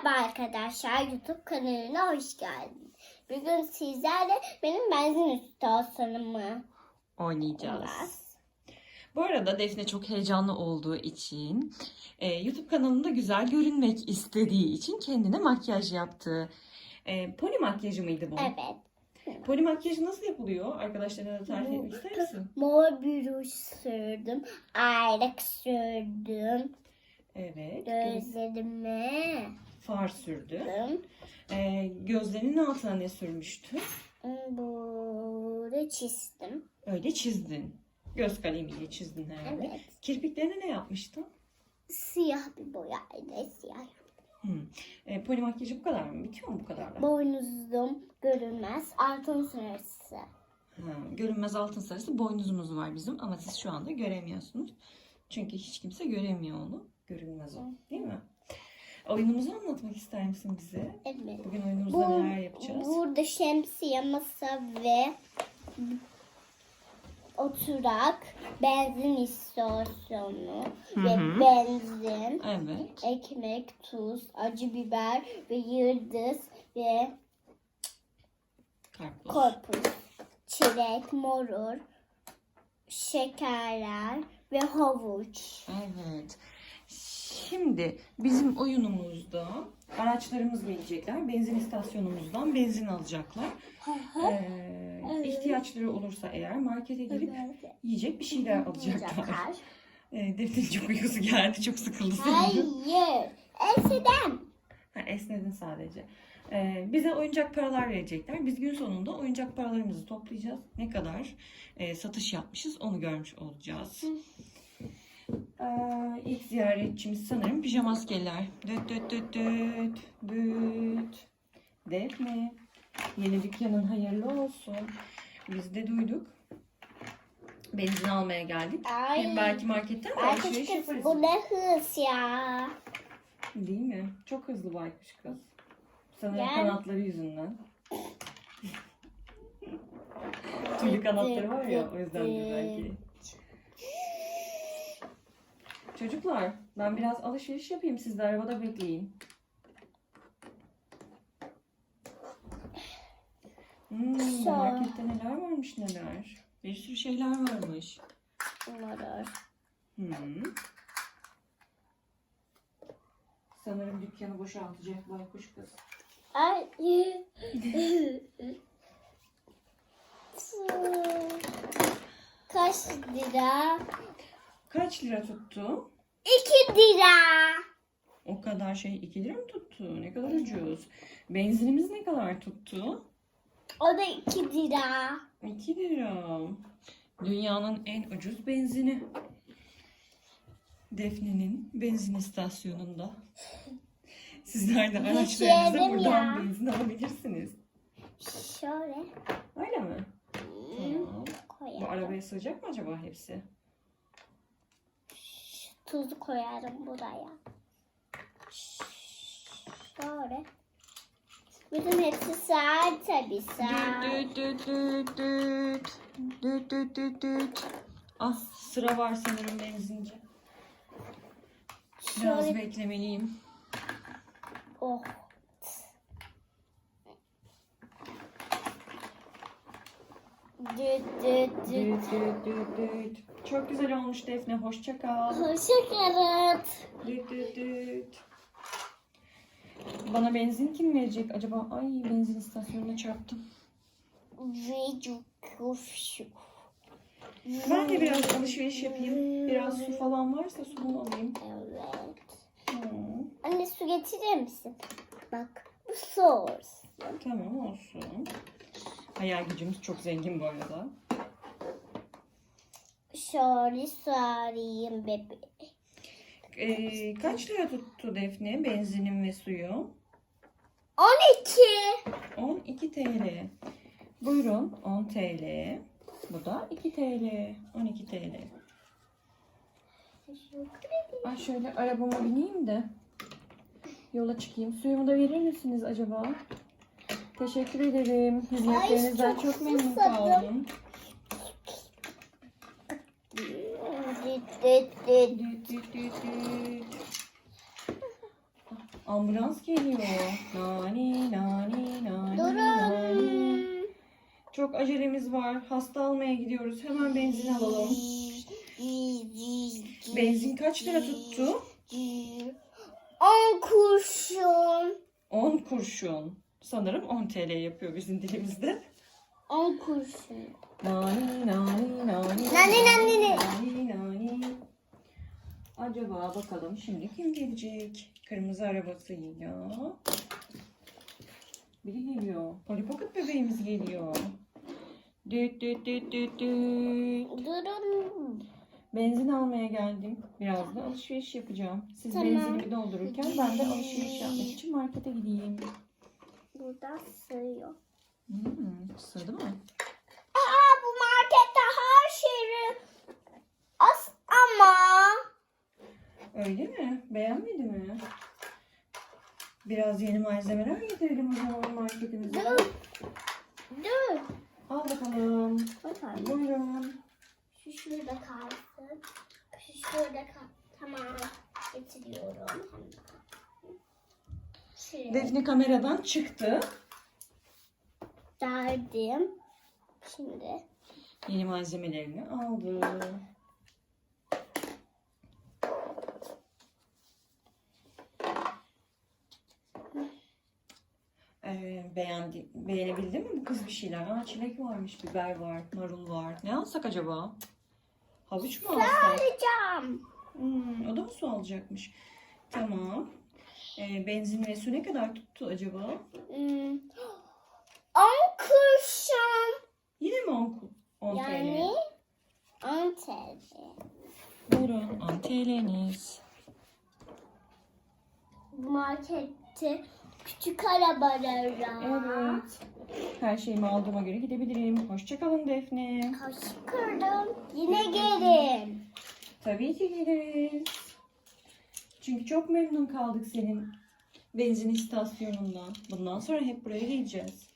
Merhaba arkadaşlar, YouTube kanalına hoş geldiniz. Bugün sizlerle benim benzin istasyonumı oynayacağız. Bu arada Defne çok heyecanlı olduğu için, YouTube kanalında güzel görünmek istediği için kendine makyaj yaptı. Poli makyajı mıydı bu? Evet. Poli makyajı nasıl yapılıyor? Arkadaşlarına da tarif etmek ister misin? Mor bir ruj sürdüm, ayrık sürdüm, Evet. gözlerime Far sürdü. sürdüm. Gözlerinin altına ne sürmüştü? Burada çizdim. Öyle çizdin. Göz kalemiyle çizdin herhalde. Evet. Kirpiklerine ne yapmıştın? Siyah bir boyayla siyah. Poli makyajı bu kadar mı? Bitiyor mu bu kadarla? Boynuzum görünmez, altın sarısı. Görünmez altın sarısı boynuzumuz var bizim ama siz şu anda göremiyorsunuz. Çünkü hiç kimse göremiyor onu. Görünmez o. Değil mi? Oyunumuzu anlatmak ister misin bize? Evet. Bugün oyunumuzda neler yapacağız? Burada şemsiye, masa ve oturak, benzin istasyonu ve benzin, Evet. ekmek, tuz, acı biber ve yıldız ve Karpuz. korpus, çilek, morur, şekerler ve havuç. Evet. Şimdi bizim oyunumuzda araçlarımız gelecekler. Benzin istasyonumuzdan benzin alacaklar. İhtiyaçları olursa eğer markete girip yiyecek bir şeyler alacaklar. Defne'nin çok uykusu geldi. Çok sıkıldı sanırım. Hayır. Eskiden. Esnedin sadece. Bize oyuncak paralar verecekler. Biz gün sonunda oyuncak paralarımızı toplayacağız. Ne kadar satış yapmışız onu görmüş olacağız. İlk ziyaretçimiz sanırım pijamaskeliler. Düt düt düt düt düt. Defne, yeni dükkanın hayırlı olsun. Biz de duyduk. Benzin almaya geldik. Ay. Hem belki marketten de alışveriş yaparız. Bu ne hız ya. Değil mi? Çok hızlı baykuş kız. Sanırım Yani. kanatları yüzünden. Tüylü kanatları var ya, o yüzden de belki. Çocuklar, ben biraz alışveriş yapayım. Siz de arabada bekleyin. Bu markette neler varmış neler. Bir sürü şeyler varmış. Morur. Sanırım dükkanı boşaltacak baykuş kız. Ay. Kaç lira? Kaç lira tuttu? 2 lira. O kadar şey 2 lira mı tuttu? Ne kadar ucuz. Benzinimiz ne kadar tuttu? O da 2 lira. 2 lira. Dünyanın en ucuz benzini. Defne'nin benzin istasyonunda. Sizler de araçlarınızda Geçelim buradan ya. benzin alabilirsiniz. Şöyle Öyle mi? Tamam. Bu koyarım. arabaya sığacak mı acaba hepsi? Tuzu koyarım buraya. Şöyle. Bütün hepsi sağ tabii sağ. Düt düt düt düt. Düt düt düt düt. Ah, sıra var sanırım benzinci. Biraz Şöyle. beklemeliyim. Oh. Düt düt düt. Düt düt düt düt. Çok güzel olmuş Defne. Hoşça kal. Hoşça kalın. Düt düt düt. Bana benzin kim verecek acaba? Ay, benzin istasyonuna çarptım. Ben de biraz alışveriş yapayım. Biraz su falan varsa su alayım. Evet. Anne su getirir misin? Bak bu su olsun. Tamam, olsun. Hayal gücümüz çok zengin bu arada. Şöyle sarayım bebeğim. Kaç lira tuttu Defne benzinin ve suyu? 12. 12 TL. Buyurun, 10 TL. Bu da 2 TL. 12 TL. Ay, şöyle arabama bineyim de yola çıkayım. Suyumu da verir misiniz acaba? Teşekkür ederim. Hizmetlerinizden çok memnun susadım. kaldım. Düt düt düt. Düt düt düt düt. Ambulans geliyor. Nani nani nani nani. Durun. Çok acelemiz var. Hasta almaya gidiyoruz. Hemen benzin alalım. Benzin kaç lira tuttu? 10 kurşun. 10 kurşun. Sanırım 10 TL yapıyor bizim dilimizde. 10 kurşun. Nani nani nani. Nani, nani. Nani nani. Acaba bakalım şimdi kim gelecek? Kırmızı arabasıyla. Biri geliyor. Polly Pocket bebeğimiz geliyor. Düt düt düt düt düt. Durun. Benzin almaya geldim. Biraz da alışveriş yapacağım. Siz Tamam. benzinimi doldururken ben de alışveriş yapmak için markete gideyim. Burada sığıyor. Sığdı mı? Aa, bu markette her şeyi az ama. Öyle mi? Beğenmedi mi? Biraz yeni malzemeler getirelim o zaman marketimize. Dur. Al bakalım. Bakalım. Buyurun. Şu şurada kalsın. Şu şurada kal. Tamam. Getiriyorum. Şuraya Defne kameradan çıktı. derdim. Şimdi. Yeni malzemelerini aldı. Beğenebildin mi bu kız bir şeyler? Aa, çilek varmış, biber var, marul var. Ne alsak acaba? Havuç mu alsak? Alacağım. O da mı su alacakmış? Tamam. Benzin ve su ne kadar tuttu acaba? 10 kurşun. Yine mi 10 Yani TL? 10 TL. Buyurun 10 TL'niz. Bu markette küçük arabalara. Evet. Her şeyimi aldığıma göre gidebilirim. Hoşçakalın Defne. Kaşık kırdım. Yine gelin. Tabii ki geliriz. Çünkü çok memnun kaldık senin benzin istasyonundan. Bundan sonra hep buraya geleceğiz.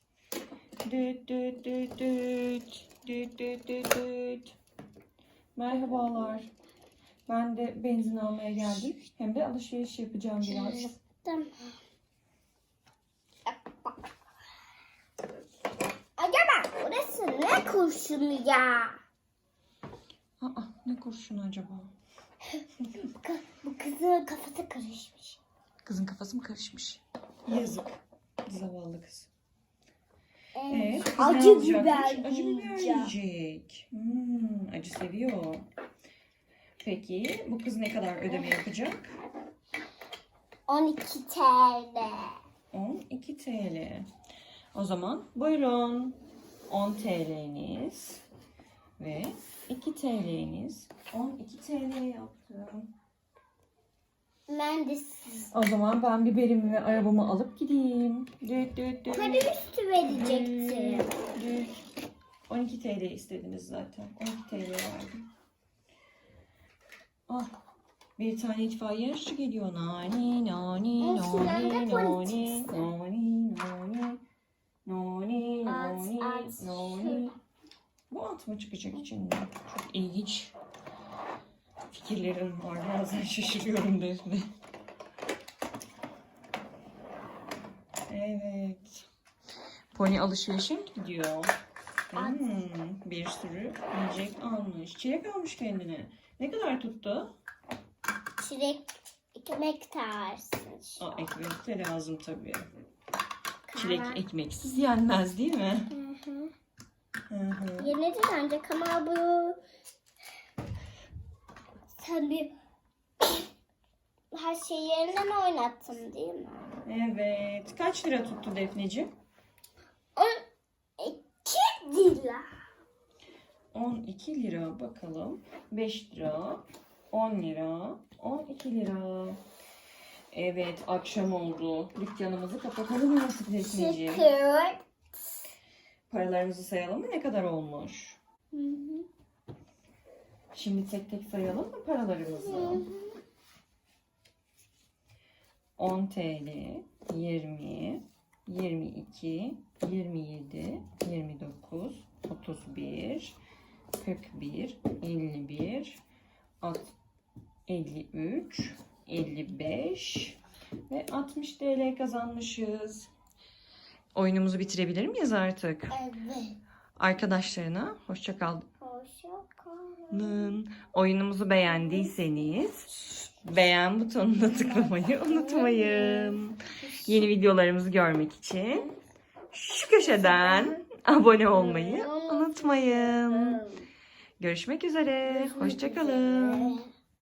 Düt düt düt düt. Düt düt düt düt. Merhabalar. Ben de benzin almaya geldim. Hem de alışveriş yapacağım biraz. Tamam. Acaba burası ne kurşunu ya? Aa, ne kurşunu acaba? Bu kızın kafası karışmış. Kızın kafası mı karışmış? Yazık. Zavallı kız. Kız Acı ne alacakmış? biber Acı biber yiyeceğim. yiyecek. Acı seviyor. Peki bu kız ne kadar ödeme yapacak? 12 TL. 12 TL. O zaman buyurun. 10 TL'niz ve 2 TL'niz. 12 TL yaptım. Ben de O zaman ben biberimi ve arabamı alıp gideyim. Düt düt düt. para üstü verecektim. Düt. 12 TL istediniz zaten. 12 TL verdim. Ah, bir tane itfaiye yarışı geliyor. Nani nani Olsun, ben de nani nani polis. nani nani nani At, nani at. nani. Bu at mı çıkacak içinden? Çok ilginç fikirlerim var. Bazen şaşırıyorum Defne. Evet. Pony alışverişe mi gidiyor? Bir sürü yiyecek almış. Çilek almış kendine. Ne kadar tuttu? Çilek ekmek tarzı. Aa, ekmek de lazım tabii. Çilek ekmeksiz yenmez değil mi? Hı hı. Yenir ancak ama bu sen bir her şeyi yerinden oynattın değil mi? Evet. Kaç lira tuttu Defneciğim? 12 lira. 12 lira bakalım. 5 lira. 10 lira. 12 lira. Evet, akşam oldu. Dükkanımızı kapatalım artık Defneciğim. Şükür. Paralarımızı sayalım mı? Ne kadar olmuş? Hı hı. Şimdi tek tek sayalım mı paralarımızı? 10 TL, 20, 22, 27, 29, 31, 41, 51, 53, 55 ve 60 kazanmışız. Oyunumuzu bitirebilir miyiz artık? Evet. Arkadaşlarına hoşça kal. Hoşça kalın. Oyunumuzu beğendiyseniz beğen butonuna tıklamayı unutmayın. Yeni videolarımızı görmek için şu köşeden abone olmayı unutmayın. Görüşmek üzere. Hoşça kalın.